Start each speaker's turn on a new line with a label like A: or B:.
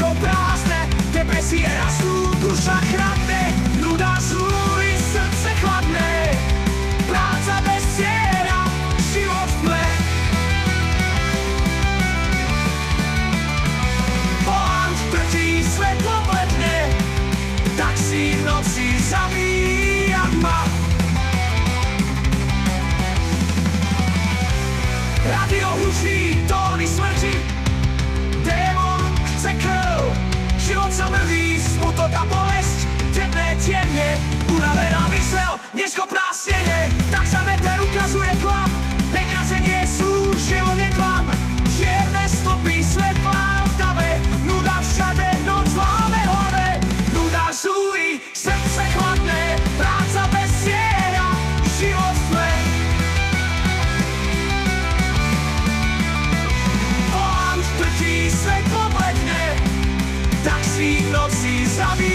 A: všetko prázdne, tebe si rastú, duša chradne, nuda zúri, srdce chladné, práca bez cieľa, život v tle. Volant drtí, svetlo bledne, tak si v noci zabíja tma. Radio hlučí, tóny smrti, démon chce krv, život sa mrví, smutok a bolesť, temné tiene, unavená mysel, neschopná snenie, tak sa veter ukazuje klam, peniaze nie sú, život je klam, čierne stopy svetlá v tave, nuda všade, noc v hlave hore, nuda zúri, srdce chladné, práca bez cieľa, život v tle. Volant drtí, svetlo bledne, tak si v noci zabíja.